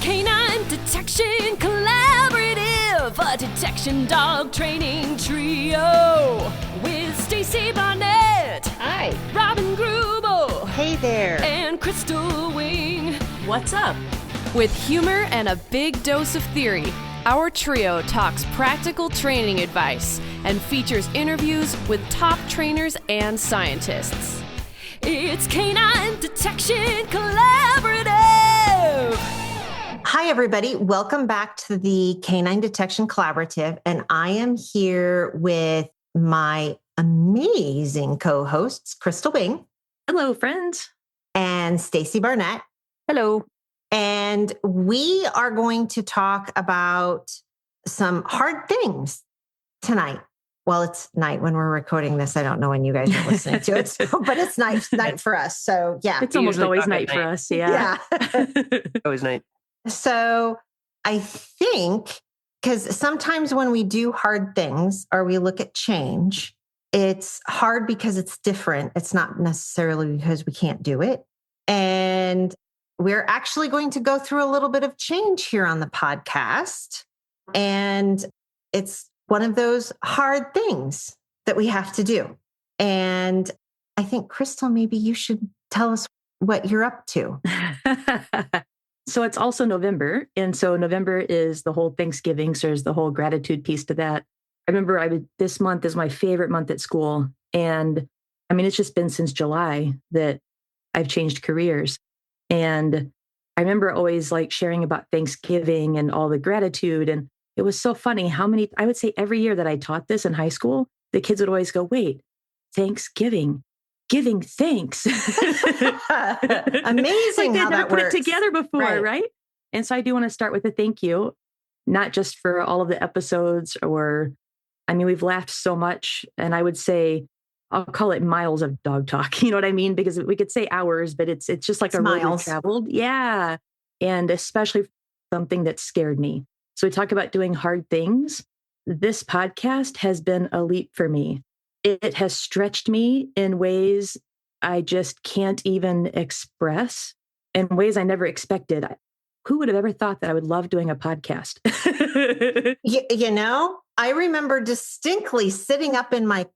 Canine Detection Collaborative, a detection dog training trio with Stacy Barnett. Hi. Robin Greubel. Hey there. And Crystal Wing. What's up? With humor and a big dose of theory, our trio talks practical training advice and features interviews with top trainers and scientists. It's Canine Detection Collaborative. Hi, everybody. Welcome back to the Canine Detection Collaborative. And I am here with my amazing co-hosts, Crystal Wing. Hello, friends. And Stacy Barnett. Hello. And we are going to talk about some hard things tonight. Well, it's night when we're recording this. I don't know when you guys are listening to it, but it's night for us. So yeah. It's almost always night for us. Yeah. Always night. So I think, because sometimes when we do hard things or we look at change, it's hard because it's different. It's not necessarily because we can't do it. And we're actually going to go through a little bit of change here on the podcast. And it's one of those hard things that we have to do. And I think, Crystal, maybe you should tell us what you're up to. So it's also November. And so November is the whole Thanksgiving. So there's the whole gratitude piece to that. I remember this month is my favorite month at school. And I mean, it's just been since July that I've changed careers. And I remember always like sharing about Thanksgiving and all the gratitude. And it was so funny how many, I would say every year that I taught this in high school, the kids would always go, wait, Thanksgiving, giving thanks. Amazing like how that put works. It together before, right? And so I do want to start with a thank you, not just for all of the episodes we've laughed so much. And I would say, I'll call it miles of dog talk. You know what I mean? Because we could say hours, but it's just like a road we've traveled. Yeah. And especially something that scared me. So we talk about doing hard things. This podcast has been a leap for me. It has stretched me in ways I just can't even express, in ways I never expected. Who would have ever thought that I would love doing a podcast? You know, I remember distinctly sitting up in my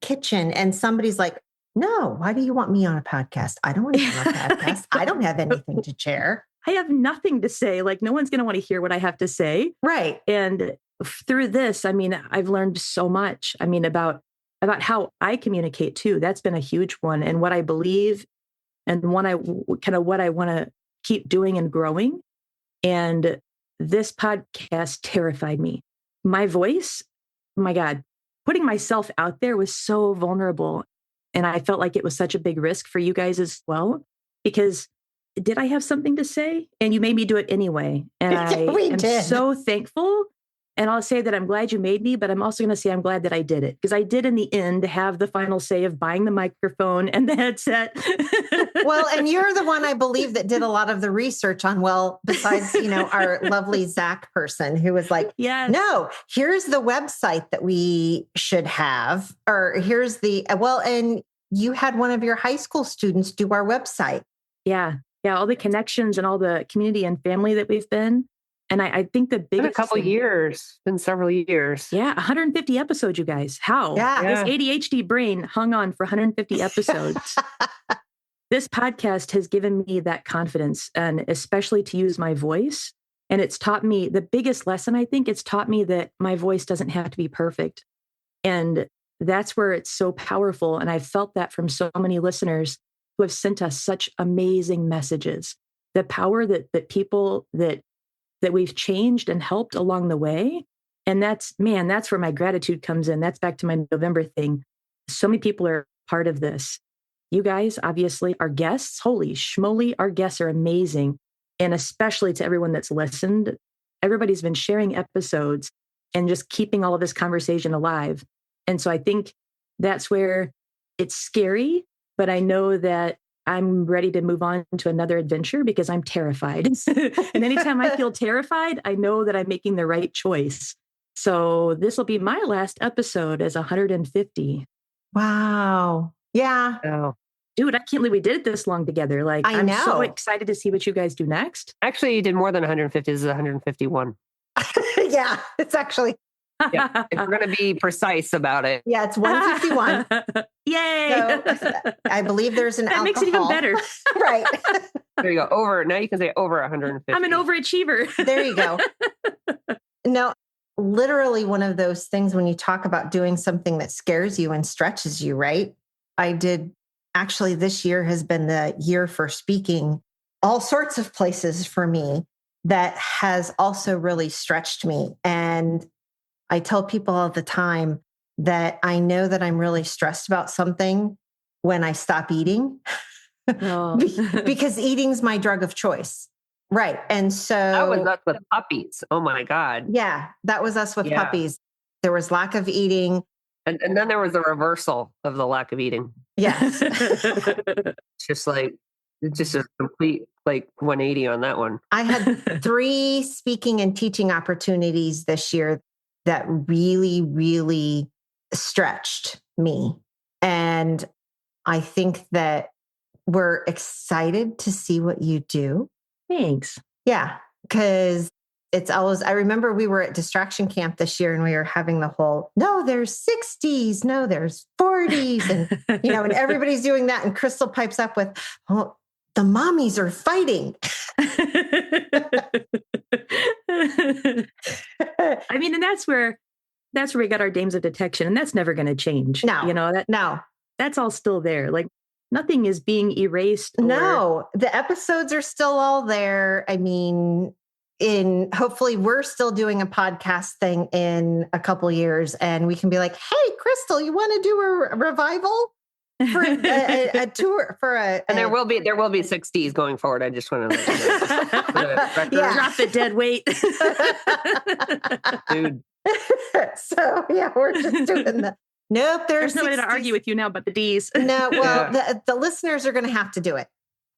kitchen and somebody's like, no, why do you want me on a podcast? I don't want to be on a podcast. I don't have anything to share. I have nothing to say. Like, no one's going to want to hear what I have to say. Right. And through this, I mean, I've learned so much. I mean, about how I communicate too. That's been a huge one. And what I believe and what I want to keep doing and growing. And this podcast terrified me. My voice, my God, putting myself out there was so vulnerable. And I felt like it was such a big risk for you guys as well, because did I have something to say? And you made me do it anyway. And I am so thankful. And I'll say that I'm glad you made me, but I'm also going to say I'm glad that I did it, because I did in the end have the final say of buying the microphone and the headset. Well, and you're the one I believe that did a lot of the research on, besides, our lovely Zach person who was like, yes. No, here's the website that we should have, or here's and you had one of your high school students do our website. Yeah. Yeah. All the connections and all the community and family that we've been. And I think the biggest been a couple years, been several years. Yeah. 150 episodes, you guys. How? Yeah. This ADHD brain hung on for 150 episodes. This podcast has given me that confidence, and especially to use my voice. And it's taught me the biggest lesson. I think it's taught me that my voice doesn't have to be perfect. And that's where it's so powerful. And I've felt that from so many listeners who have sent us such amazing messages. The power that people that we've changed and helped along the way. And that's where my gratitude comes in. That's back to my November thing. So many people are part of this. You guys, obviously, our guests, holy schmoly, our guests are amazing. And especially to everyone that's listened, everybody's been sharing episodes and just keeping all of this conversation alive. And so I think that's where it's scary, but I know that I'm ready to move on to another adventure because I'm terrified. And anytime I feel terrified, I know that I'm making the right choice. So this will be my last episode as 150. Wow. Yeah. Oh. dude, I can't believe we did it this long together. Like, I I'm know. so excited to see what you guys do next. Actually, you did more than 150. This is 151. Yeah, it's actually, Yeah, if we're going to be precise about it. yeah, it's 151. Yay. So I believe there's an that alcohol. makes it even better. Right. There you go. Over. Now you can say over 150. I'm an overachiever. There you go. No, literally one of those things when you talk about doing something that scares you and stretches you, right? I did actually, this year has been the year for speaking all sorts of places for me that has also really stretched me. And I tell people all the time that I know that I'm really stressed about something when I stop eating. Oh. Because eating's my drug of choice. Right. And so that was us with puppies. Oh my God. Yeah, that was us with puppies. There was lack of eating. And then there was a reversal of the lack of eating. Yes. It's just a complete 180 on that one. I had 3 speaking and teaching opportunities this year that really, really stretched me. And I think that we're excited to see what you do. Thanks. Yeah, because it's always, I remember we were at distraction camp this year and we were having the whole, no, there's 60s, no, there's 40s. And, and everybody's doing that. And Crystal pipes up with, oh, the mommies are fighting. I mean, and that's where we got our dames of detection, and that's never going to change. No, that's all still there. Like nothing is being erased. No, the episodes are still all there. I mean, hopefully we're still doing a podcast thing in a couple years and we can be like, hey, Crystal, you want to do a revival for a tour for a, and there will be 60s going forward. I just want to let you know. Drop the dead weight. Dude. So yeah, we're just doing the, nope. There's nobody to argue with you now but the D's. No, well, the listeners are going to have to do it.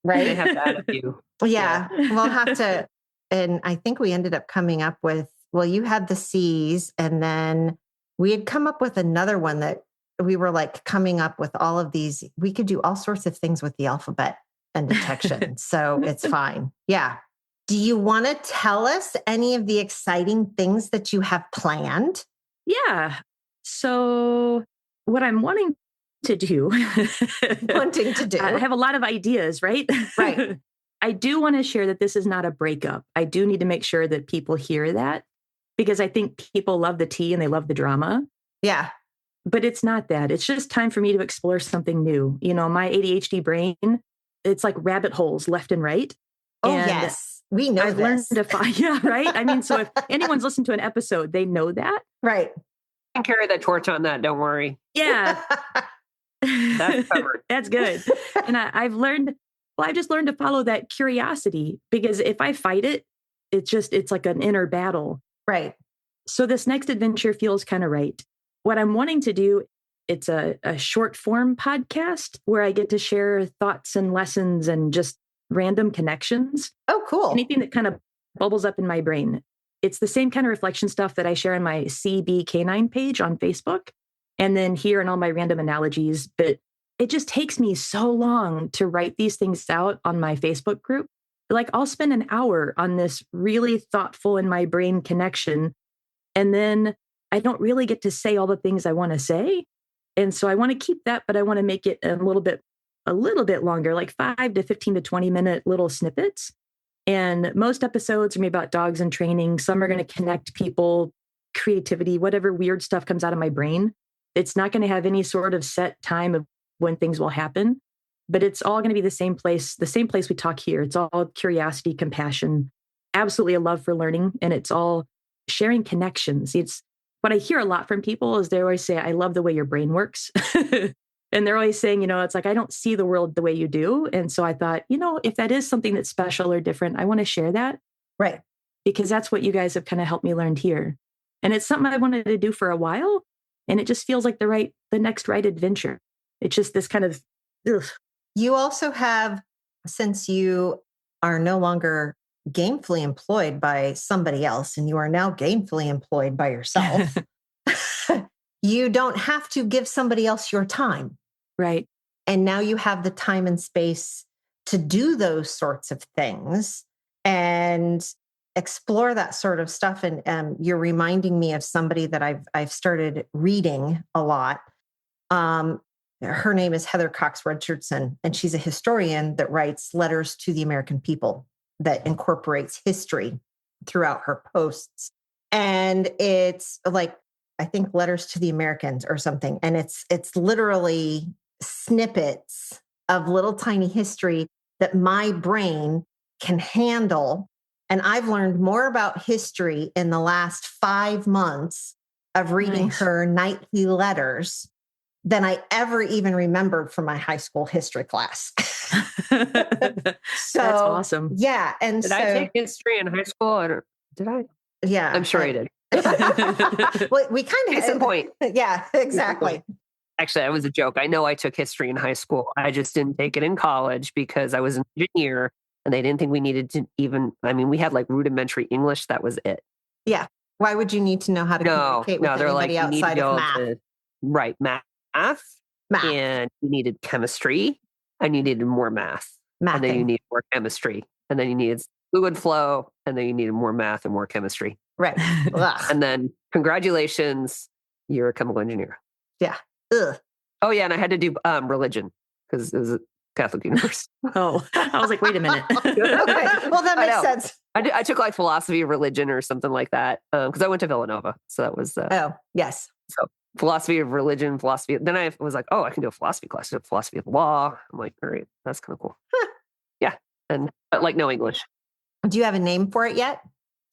Right. They have to add a few. Yeah. We'll have to. And I think we ended up coming up with, well, you had the C's and then we had come up with another one that we were like coming up with all of these. We could do all sorts of things with the alphabet and detection. So it's fine. Yeah. Do you want to tell us any of the exciting things that you have planned? Yeah. So what I'm wanting to do, I have a lot of ideas, right? Right. I do want to share that this is not a breakup. I do need to make sure that people hear that because I think people love the tea and they love the drama. Yeah. But it's not that. It's just time for me to explore something new. My ADHD brain, it's like rabbit holes left and right. Oh, and yes. We know I've learned to find, yeah, right? I mean, so if anyone's listened to an episode, they know that. Right. I can carry the torch on that. Don't worry. Yeah. That's covered. That's good. And I've just learned to follow that curiosity because if I fight it, it's like an inner battle. Right. So this next adventure feels kind of right. What I'm wanting to do, it's a short form podcast where I get to share thoughts and lessons and just random connections. Oh, cool. Anything that kind of bubbles up in my brain. It's the same kind of reflection stuff that I share on my CB Canine page on Facebook. And then here in all my random analogies, but it just takes me so long to write these things out on my Facebook group. Like I'll spend an hour on this really thoughtful in my brain connection. And then I don't really get to say all the things I want to say. And so I want to keep that, but I want to make it a little bit longer, like 5 to 15 to 20 minute little snippets. And most episodes are maybe about dogs and training. Some are going to connect people, creativity, whatever weird stuff comes out of my brain. It's not going to have any sort of set time of when things will happen, but it's all going to be the same place we talk here. It's all curiosity, compassion, absolutely a love for learning. And it's all sharing connections. It's what I hear a lot from people is they always say, I love the way your brain works. And they're always saying, it's like, I don't see the world the way you do. And so I thought, if that is something that's special or different, I want to share that. Right. Because that's what you guys have kind of helped me learn here. And it's something I wanted to do for a while. And it just feels like the next right adventure. It's just this kind of, ugh. You also have, since you are no longer gainfully employed by somebody else and you are now gainfully employed by yourself, you don't have to give somebody else your time. Right. And now you have the time and space to do those sorts of things and explore that sort of stuff. And you're reminding me of somebody that I've started reading a lot. Her name is Heather Cox Richardson, and she's a historian that writes letters to the American people that incorporates history throughout her posts. And it's like, I think Letters to the Americans or something. And it's literally snippets of little tiny history that my brain can handle. And I've learned more about history in the last 5 months of reading her nightly letters than I ever even remembered from my high school history class. So that's awesome. Yeah. And did I take history in high school? Did I? Yeah. I'm sure I did. Well, we kind of Case in point. Yeah, exactly. Actually, that was a joke. I know I took history in high school. I just didn't take it in college because I was an engineer and they didn't think we needed to we had like rudimentary English. That was it. Yeah. Why would you need to know how to communicate with anybody outside of math? Right. Math. And you needed chemistry and you needed more math. And then you needed more chemistry. And then you needed fluid flow. And then you needed more math and more chemistry. Right. And then congratulations, you're a chemical engineer. Yeah. Ugh. Oh yeah. And I had to do religion because it was a Catholic university. Oh, I was like, wait a minute. Okay. Well, that makes sense. I took like philosophy of religion or something like that because I went to Villanova. So that was... oh, yes. So philosophy of religion, philosophy. Then I was like, oh, I can do a philosophy class, philosophy of law. I'm like, all right, that's kind of cool. Yeah. But like no English. Do you have a name for it yet?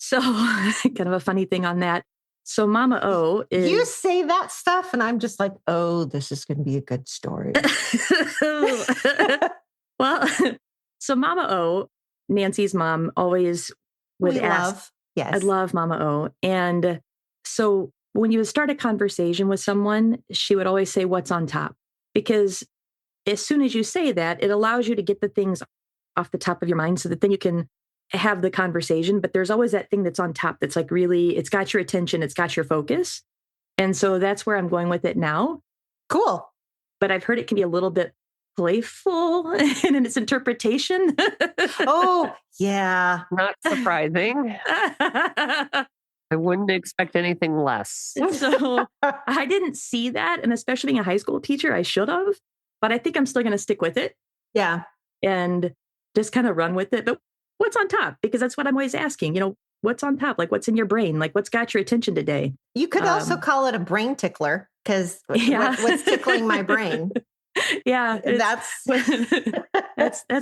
So kind of a funny thing on that. So Mama O is... You say that stuff and I'm just like, oh, this is going to be a good story. Well, so Mama O, Nancy's mom, always would ask. Yes. I love Mama O. And so when you would start a conversation with someone, she would always say, what's on top? Because as soon as you say that, it allows you to get the things off the top of your mind so that then you can have the conversation. But there's always that thing that's on top that's like really, it's got your attention, it's got your focus. And so that's where I'm going with it now. Cool. But I've heard it can be a little bit playful in its interpretation. Oh, yeah. Not surprising. I wouldn't expect anything less. So I didn't see that. And especially being a high school teacher, I should have. But I think I'm still going to stick with it. Yeah. And just kind of run with it. But what's on top? Because that's what I'm always asking. What's on top? Like, what's in your brain? Like, what's got your attention today? You could also call it a brain tickler because what's tickling my brain? Yeah. That's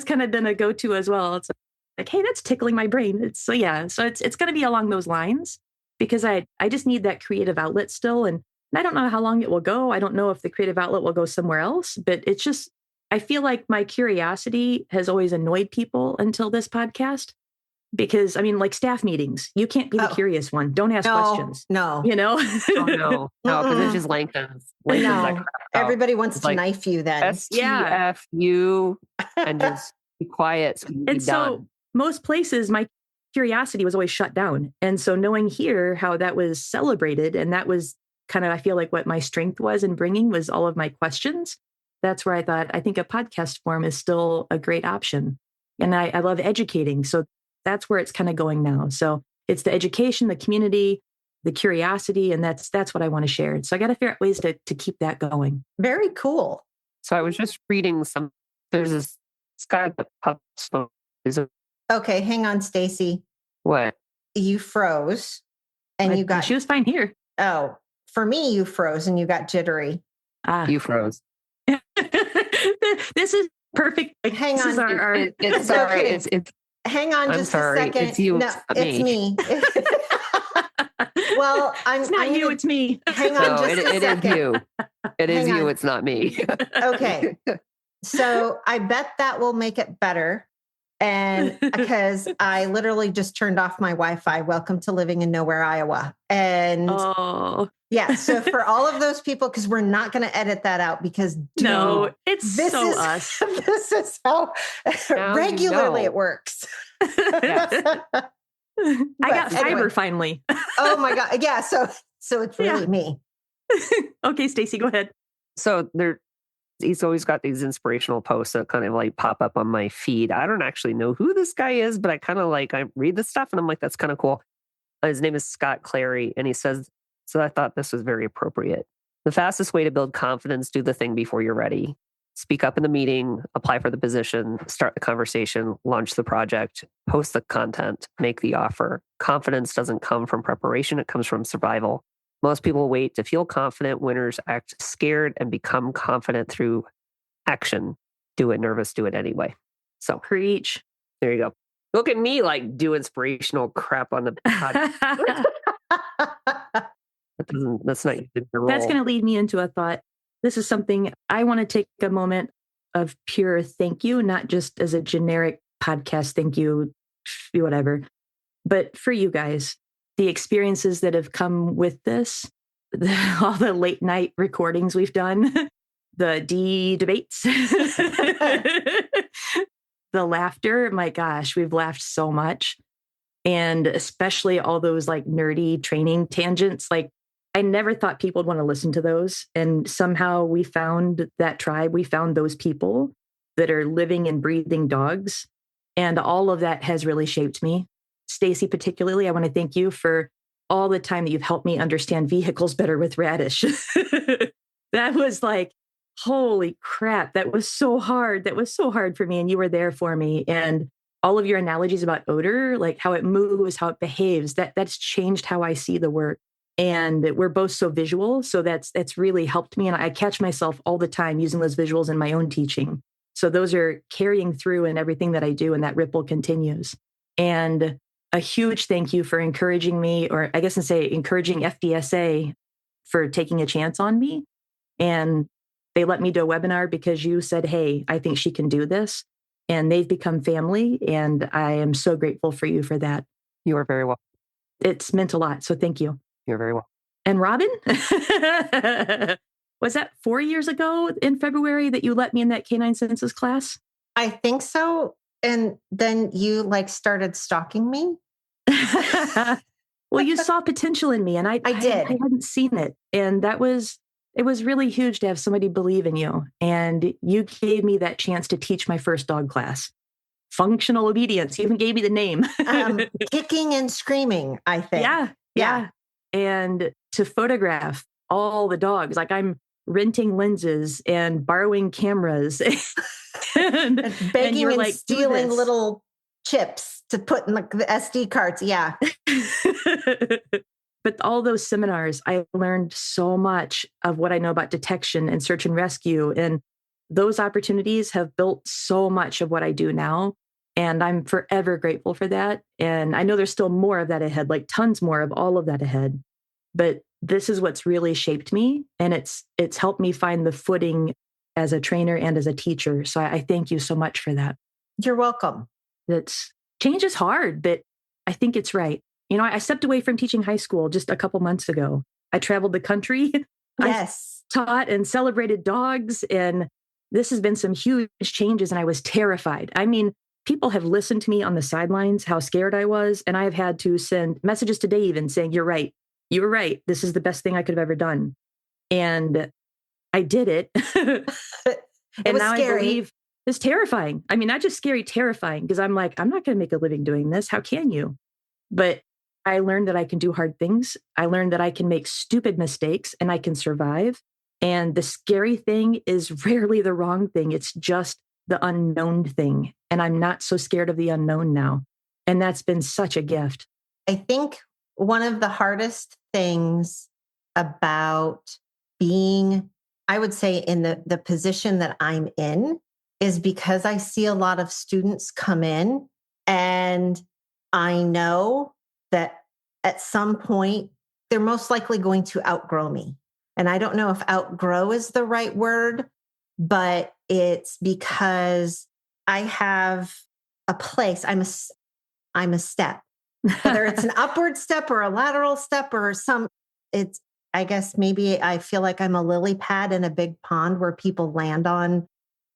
kind of been a go-to as well. It's like, hey, that's tickling my brain. So it's going to be along those lines because I just need that creative outlet still. And I don't know how long it will go. I don't know if the creative outlet will go somewhere else, but it's just, I feel like my curiosity has always annoyed people until this podcast. Because like staff meetings, you can't be the curious one. Don't ask questions. No. Oh, no, because it just lengthens. No. Everybody wants to knife you then. STFU and just be quiet. So most places, my curiosity was always shut down. And so knowing here how that was celebrated, and that was kind of, I feel like what my strength was in bringing was all of my questions. That's where I think a podcast form is still a great option. And I love educating. So that's where it's kind of going now. So it's the education, the community, the curiosity, and that's what I want to share. So I got to figure out ways to keep that going. Very cool. So I was just reading there's this guy that pops up. Okay, hang on, Stacy. What? You froze and she was fine here. Oh, for me, you froze and you got jittery. You froze. This is perfect. Hang on. It's sorry. It's hang on just a second. It's you. No, it's me. Well, it's not you, it's me. Hang on just a second. It is you. It is you, it's not me. Okay. So I bet that will make it better. And because I literally just turned off my Wi-Fi. Welcome to living in nowhere, Iowa. And yeah, so for all of those people, because we're not going to edit that out because it's us. This is how regularly it works. I got fiber finally. Oh my God. Yeah. So it's really me. Okay, Stacy, go ahead. So He's always got these inspirational posts that kind of like pop up on my feed. I don't actually know who this guy is, but I kind of like, I read the stuff and I'm like, that's kind of cool. His name is Scott Clary. And he says, so I thought this was very appropriate. The fastest way to build confidence, do the thing before you're ready. Speak up in the meeting, apply for the position, start the conversation, launch the project, post the content, make the offer. Confidence doesn't come from preparation. It comes from survival. Most people wait to feel confident. Winners act scared and become confident through action. Do it nervous, do it anyway. So preach. There you go. Look at me like do inspirational crap on the podcast. That's not your role. That's going to lead me into a thought. This is something I want to take a moment of pure thank you, not just as a generic podcast thank you, whatever, but for you guys, the experiences that have come with this, all the late night recordings we've done, the debates, the laughter. My gosh, we've laughed so much. And especially all those like nerdy training tangents. Like I never thought people would want to listen to those. And somehow we found that tribe. We found those people that are living and breathing dogs. And all of that has really shaped me. Stacy, particularly, I want to thank you for all the time that you've helped me understand vehicles better with Radish. That was like, holy crap. That was so hard. That was so hard for me. And you were there for me. And all of your analogies about odor, like how it moves, how it behaves, that's changed how I see the work. And we're both so visual. So that's really helped me. And I catch myself all the time using those visuals in my own teaching. So those are carrying through in everything that I do, and that ripple continues. And a huge thank you for encouraging me, or I guess and say encouraging FDSA for taking a chance on me. And they let me do a webinar because you said, hey, I think she can do this. And they've become family. And I am so grateful for you for that. You are very welcome. It's meant a lot. So thank you. You're very welcome. And Robin, was that 4 years ago in February that you let me in that canine census class? I think so. And then you like started stalking me. Well, you saw potential in me, and I did. I hadn't seen it. And it was really huge to have somebody believe in you. And you gave me that chance to teach my first dog class. Functional obedience. You even gave me the name. Kicking and screaming, I think. Yeah. And to photograph all the dogs, like I'm renting lenses and borrowing cameras and begging and like, stealing little chips to put in the SD cards. Yeah. But all those seminars, I learned so much of what I know about detection and search and rescue. And those opportunities have built so much of what I do now. And I'm forever grateful for that. And I know there's still more of that ahead, like tons more of all of that ahead. But this is what's really shaped me. And it's helped me find the footing as a trainer and as a teacher. So I thank you so much for that. You're welcome. Change is hard, but I think it's right. You know, I stepped away from teaching high school just a couple months ago. I traveled the country. Yes. I taught and celebrated dogs. And this has been some huge changes. And I was terrified. I mean, people have listened to me on the sidelines, how scared I was. And I've had to send messages today even saying, you're right. You were right. This is the best thing I could have ever done. And I did it. And now scary. I believe it's terrifying. I mean, not just scary, terrifying, because I'm like, I'm not going to make a living doing this. How can you? But I learned that I can do hard things. I learned that I can make stupid mistakes and I can survive. And the scary thing is rarely the wrong thing. It's just the unknown thing. And I'm not so scared of the unknown now. And that's been such a gift. I think one of the hardest things about being, I would say, in the position that I'm in is because I see a lot of students come in and I know that at some point they're most likely going to outgrow me. And I don't know if outgrow is the right word, but it's because I have a place. I'm a step, whether it's an upward step or a lateral step or I guess maybe I feel like I'm a lily pad in a big pond where people land on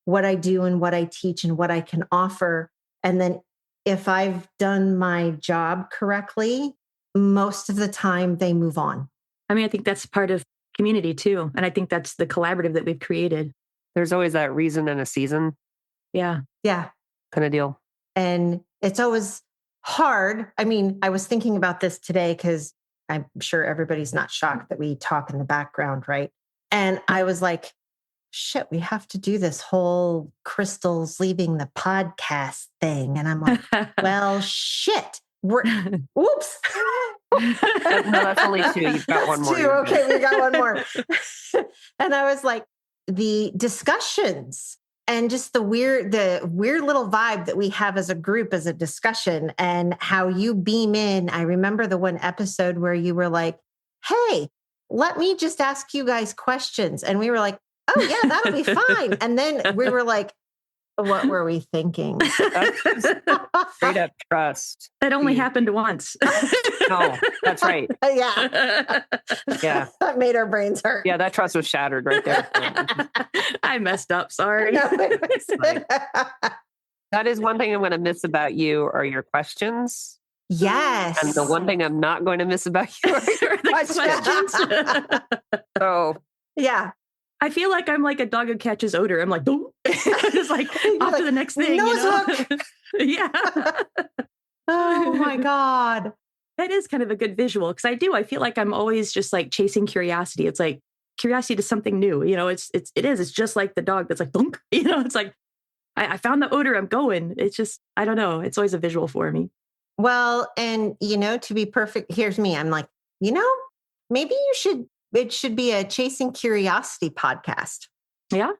what I do and what I teach and what I can offer. And then if I've done my job correctly, most of the time they move on. I mean, I think that's part of community too. And I think that's the collaborative that we've created. There's always that reason and a season. Yeah. Yeah. Kind of deal. And it's always hard. I mean, I was thinking about this today because I'm sure everybody's not shocked that we talk in the background, right? And I was like, shit, we have to do this whole Crystal's leaving the podcast thing. And I'm like, well, shit. Oops. No, that's only 2. You've got one more. 2. Okay, we got one more. And I was like, the discussions and just the weird little vibe that we have as a group, as a discussion, and how you beam in. I remember the one episode where you were like, hey, let me just ask you guys questions. And we were like, oh yeah, that'll be fine. And then we were like, what were we thinking? Straight up trust. That only happened once. No, that's right. Yeah. Yeah. That made our brains hurt. Yeah, that trust was shattered right there. I messed up. Sorry. No, that is one thing I'm going to miss about you are your questions. Yes. And the one thing I'm not going to miss about you are your questions. So, yeah. I feel like I'm like a dog who catches odor. I'm like, boom. Just like off to the next thing. Yeah. Oh my God. That is kind of a good visual because I feel like I'm always just like chasing curiosity. It's like curiosity to something new. It's just like the dog that's like, dunk. It's like, I found the odor. I'm going. It's just, I don't know. It's always a visual for me. Well, and to be perfect, here's me. I'm like, maybe it should be a Chasing Curiosity podcast. Yeah.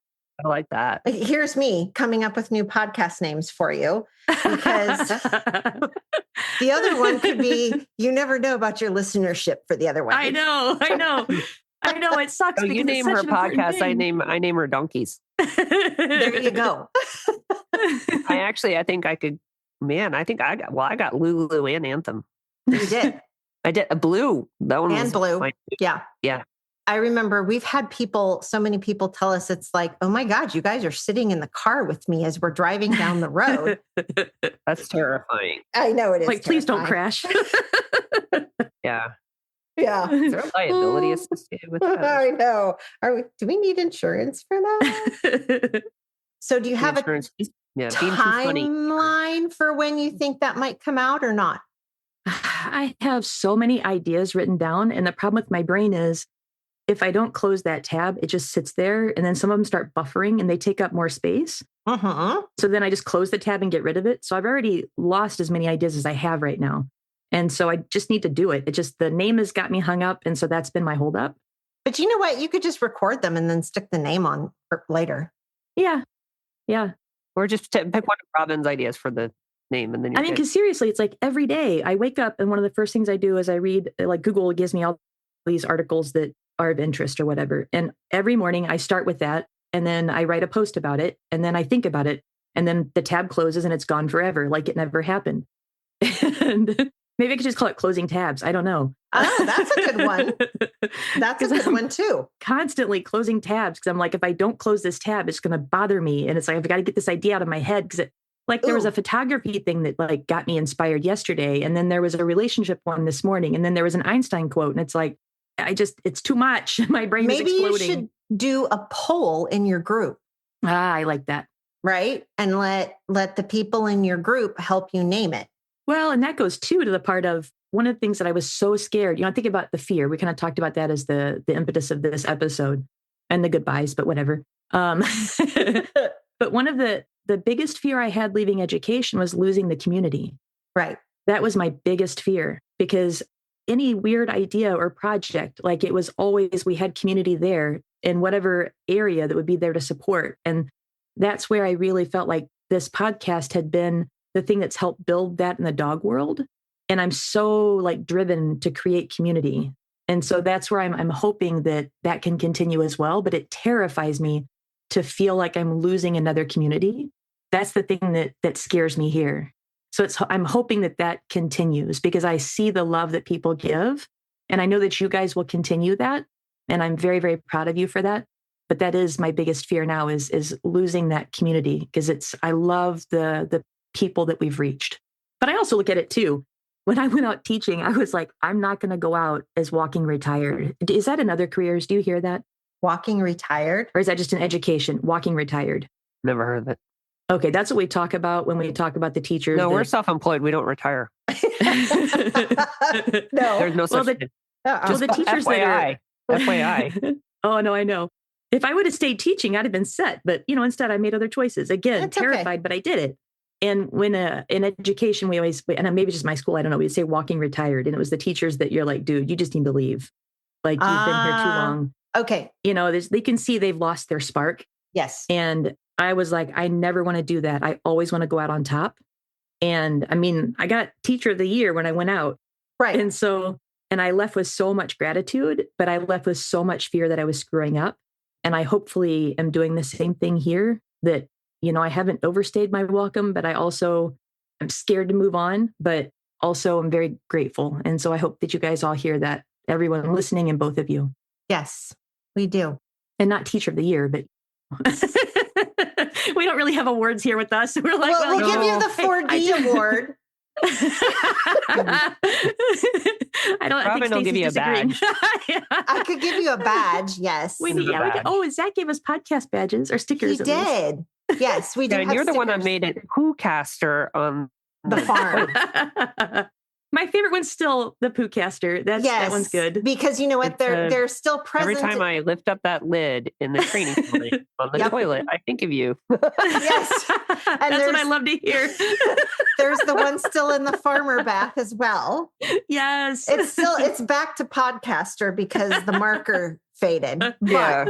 I like that. Here's me coming up with new podcast names for you because the other one could be, you never know about your listenership for the other one. I know. It sucks. So you name her podcast. I name her donkeys. There you go. I think I could, I got Lulu and Anthem. You did. I did a Blue. That one and was Blue. fine. Yeah. Yeah. I remember we've had so many people tell us it's like, oh my God, you guys are sitting in the car with me as we're driving down the road. That's terrifying. I know it is. Like, please don't crash. Yeah. Yeah. Is there a liability associated with that? I know. Do we need insurance for that? So do you have a timeline for when you think that might come out or not? I have so many ideas written down. And the problem with my brain is if I don't close that tab, it just sits there. And then some of them start buffering and they take up more space. Uh-huh. So then I just close the tab and get rid of it. So I've already lost as many ideas as I have right now. And so I just need to do it. The name has got me hung up. And so that's been my holdup. But you know what? You could just record them and then stick the name on later. Yeah. Yeah. Or just pick one of Robin's ideas for the name. And then because seriously, it's like every day I wake up and one of the first things I do is I read, like Google gives me all these articles that are of interest or whatever. And every morning I start with that. And then I write a post about it. And then I think about it. And then the tab closes and it's gone forever. Like it never happened. And maybe I could just call it closing tabs. I don't know. Oh, that's a good one. That's a good one too. Constantly closing tabs. Cause I'm like, if I don't close this tab, it's going to bother me. And it's like, I've got to get this idea out of my head. Cause there was a photography thing that like got me inspired yesterday. And then there was a relationship one this morning. And then there was an Einstein quote. And it's like, it's too much. My brain is exploding. Maybe you should do a poll in your group. I like that. Right. And let the people in your group help you name it. Well, and that goes too to the part of one of the things that I was so scared. I think about the fear. We kind of talked about that as the impetus of this episode and the goodbyes, but whatever. But one of the biggest fear I had leaving education was losing the community. Right. That was my biggest fear because any weird idea or project, like it was always, we had community there in whatever area that would be there to support. And that's where I really felt like this podcast had been the thing that's helped build that in the dog world. And I'm so like driven to create community. And so that's where I'm hoping that can continue as well. But it terrifies me to feel like I'm losing another community. That's the thing that scares me here. So I'm hoping that continues because I see the love that people give. And I know that you guys will continue that. And I'm very, very proud of you for that. But that is my biggest fear now is losing that community because I love the people that we've reached. But I also look at it too. When I went out teaching, I was like, I'm not going to go out as walking retired. Is that in other careers? Do you hear that? Walking retired? Or is that just an education? Walking retired? Never heard of it. Okay, that's what we talk about when we talk about the teachers. No, we're self-employed. We don't retire. No. There's no such thing. Well, the teachers FYI. FYI. Oh, no, I know. If I would have stayed teaching, I'd have been set. But, instead I made other choices. Again, That's terrified, but I did it. And when in education, we always, and maybe just my school, I don't know, we'd say walking retired. And it was the teachers that you're like, dude, you just need to leave. Like, you've been here too long. Okay. They can see they've lost their spark. Yes. And I was like, I never want to do that. I always want to go out on top. And I mean, I got teacher of the year when I went out. Right. And I left with so much gratitude, but I left with so much fear that I was screwing up. And I hopefully am doing the same thing here, that, I haven't overstayed my welcome, but I'm scared to move on, but also I'm very grateful. And so I hope that you guys all hear that, everyone listening and both of you. Yes, we do. And not teacher of the year, but we don't really have awards here with us. We're like, we'll give you the 4D award. I think I'll give you a badge. I could give you a badge. Yes. Zach gave us podcast badges or stickers. He did. Yes, we did. And you're the one that made it Poohcaster on the farm. My favorite one's still the Poohcaster. That one's good. Because you know what? They're still present. Every time I lift up that lid in the training building on the toilet, I think of you. Yes. And that's what I love to hear. There's the one still in the farmer bath as well. Yes. It's back to Podcaster because the marker faded. Yeah.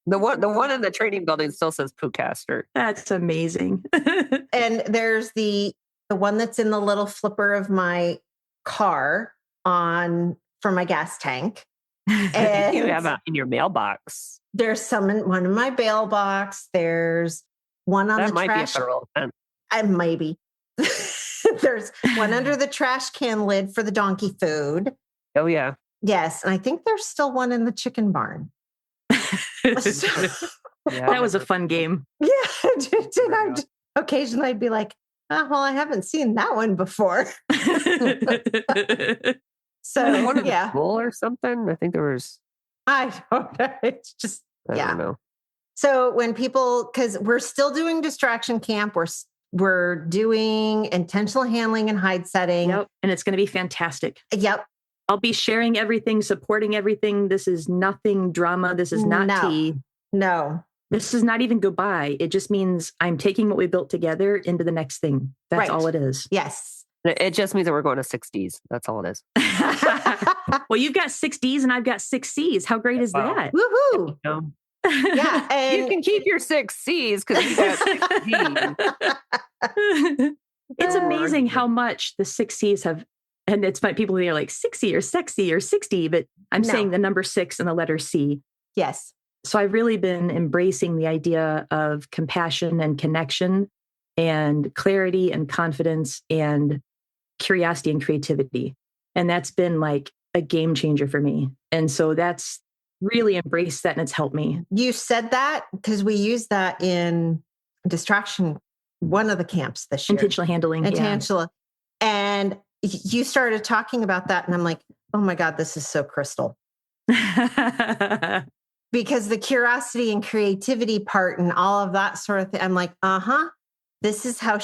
The one in the training building still says Poohcaster. That's amazing. And there's the one that's in the little flipper of my car for my gas tank. And you have in your mailbox. There's one in my mailbox. There's one on the trash. That might be a federal offense. Maybe. There's one under the trash can lid for the donkey food. Oh, yeah. Yes. And I think there's still one in the chicken barn. That was a fun game. Yeah. Occasionally I'd be like, I haven't seen that one before. So, one in the school or something. I think there was. I don't know. It's just, I don't know. So when because we're still doing distraction camp, we're doing intentional handling and hide setting. Yep. And it's going to be fantastic. Yep. I'll be sharing everything, supporting everything. This is nothing drama. This is not tea. No. This is not even goodbye. It just means I'm taking what we built together into the next thing. That's all it is. Yes. It just means that we're going to 6 Ds. That's all it is. Well, you've got 6 Ds and I've got 6 Cs. How great is that? Woohoo. Yeah. And you can keep your 6 Cs because you got 6 Ds. It's amazing how much the 6 Cs have. And it's my people who are like 60 or sexy or 60, but I'm saying the number 6 and the letter C. Yes. So I've really been embracing the idea of compassion and connection and clarity and confidence and curiosity and creativity. And that's been like a game changer for me. And so that's really embraced that and it's helped me. You said that because we used that in distraction, one of the camps this year. Intentional handling. Intentional. Yeah. And you started talking about that and I'm like, oh my God, this is so Crystal. Because the curiosity and creativity part and all of that sort of thing, I'm like, this is how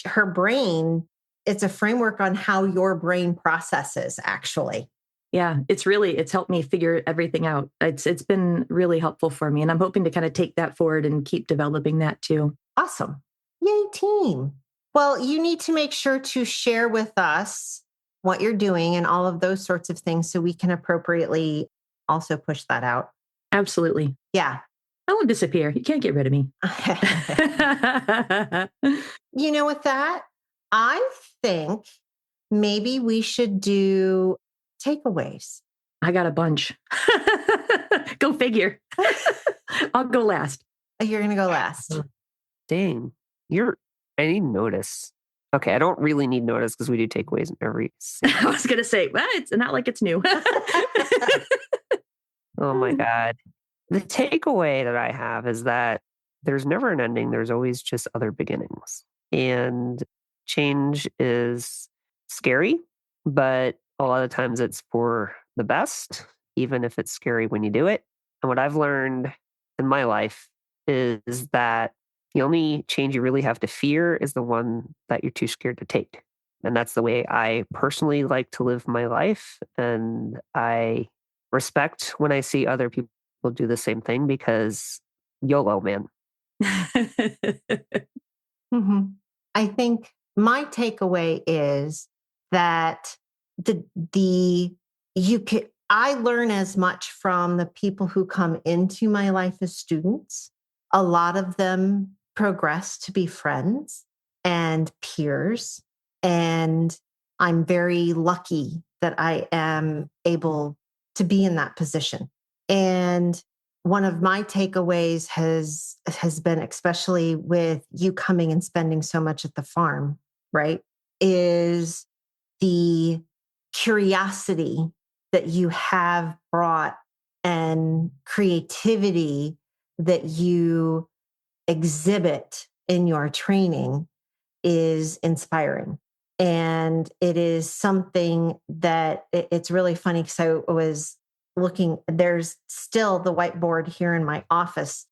her brain, it's a framework on how your brain processes actually. Yeah, it's helped me figure everything out. It's been really helpful for me. And I'm hoping to kind of take that forward and keep developing that too. Awesome. Yay, team. Well, you need to make sure to share with us what you're doing and all of those sorts of things so we can appropriately also push that out. Absolutely. Yeah. I won't disappear. You can't get rid of me. You know, with that, I think maybe we should do takeaways. I got a bunch. Go figure. I'll go last. You're going to go last. Dang. I need notice. Okay, I don't really need notice because we do takeaways in every. I was going to say, well, it's not like it's new. Oh my God. The takeaway that I have is that there's never an ending. There's always just other beginnings. And change is scary, but a lot of times it's for the best. even if it's scary when you do it. And what I've learned in my life is that the only change you really have to fear is the one that you're too scared to take. And that's the way I personally like to live my life. And I respect when I see other people do the same thing, because YOLO, man. Mm-hmm. I think my takeaway is that I learn as much from the people who come into my life as students. A lot of them progress to be friends and peers. And I'm very lucky that I am able to be in that position. And one of my takeaways has been, especially with you coming and spending so much at the farm, right, is the curiosity that you have brought and creativity that you exhibit in your training is inspiring. And it is something that it's really funny, because I was looking, there's still the whiteboard here in my office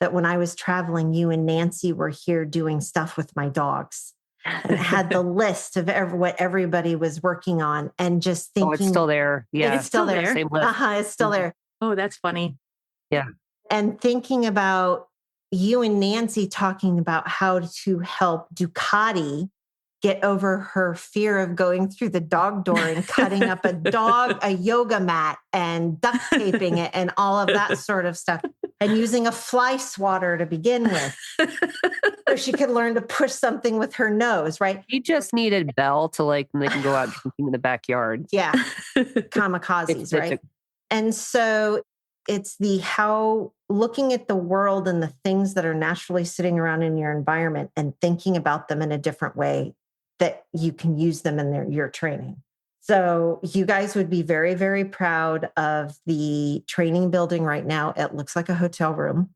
that when I was traveling, you and Nancy were here doing stuff with my dogs. And it had the list of what everybody was working on, and just thinking. Oh, it's still there. Yeah. It's still there. Same list. It's still there. Oh, that's funny. Yeah. And thinking about you and Nancy talking about how to help Ducati get over her fear of going through the dog door and cutting up a yoga mat and duct taping it and all of that sort of stuff, and using a fly swatter to begin with. So she could learn to push something with her nose, right? He just needed Belle to and they can go out drinking in the backyard. Yeah. Kamikazes, right? And so it's looking at the world and the things that are naturally sitting around in your environment and thinking about them in a different way that you can use them in your training. So you guys would be very, very proud of the training building right now. It looks like a hotel room.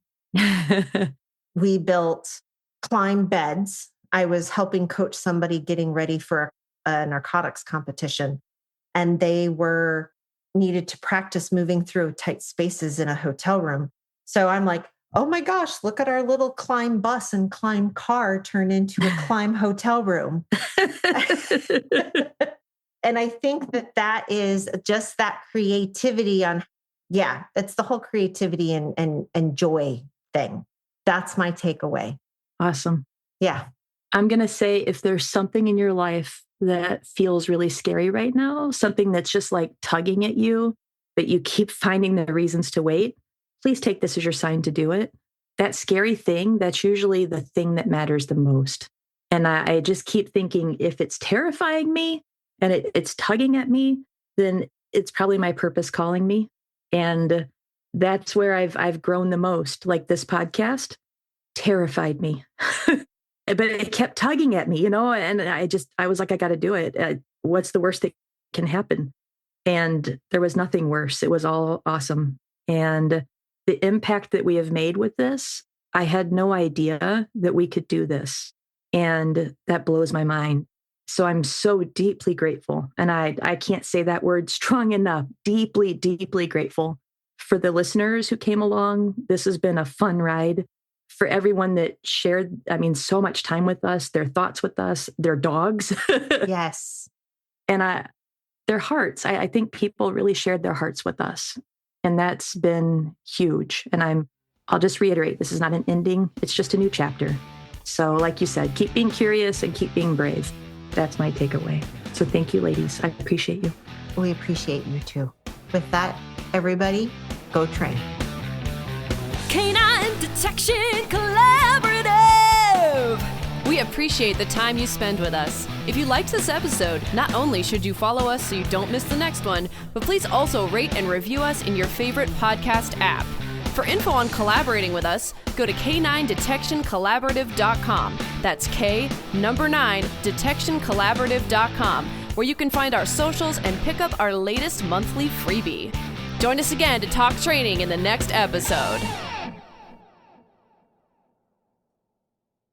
We built climb beds. I was helping coach somebody getting ready for a narcotics competition, and they needed to practice moving through tight spaces in a hotel room. So I'm like, oh my gosh, look at our little climb bus and climb car turn into a climb hotel room. And I think that is just that creativity it's the whole creativity and joy thing. That's my takeaway. Awesome. Yeah. I'm going to say, if there's something in your life that feels really scary right now, something that's just like tugging at you, but you keep finding the reasons to wait, please take this as your sign to do it. That scary thing, that's usually the thing that matters the most. And I just keep thinking, if it's terrifying me and it's tugging at me, then it's probably my purpose calling me. And that's where I've grown the most. Like this podcast terrified me, but it kept tugging at me, and I was like, I got to do it. What's the worst that can happen? And there was nothing worse. It was all awesome. And the impact that we have made with this, I had no idea that we could do this. And that blows my mind. So I'm so deeply grateful. And I can't say that word strong enough. Deeply, deeply grateful for the listeners who came along. This has been a fun ride. For everyone that shared, so much time with us, their thoughts with us, their dogs. Yes. And their hearts. I think people really shared their hearts with us. And that's been huge. And I'll just reiterate, this is not an ending. It's just a new chapter. So like you said, keep being curious and keep being brave. That's my takeaway. So thank you, ladies. I appreciate you. We appreciate you too. With that, everybody, go train. Canine Detection Collaborative! We appreciate the time you spend with us. If you liked this episode, not only should you follow us so you don't miss the next one, but please also rate and review us in your favorite podcast app. For info on collaborating with us, go to K9DetectionCollaborative.com. That's K9 DetectionCollaborative.com, where you can find our socials and pick up our latest monthly freebie. Join us again to talk training in the next episode.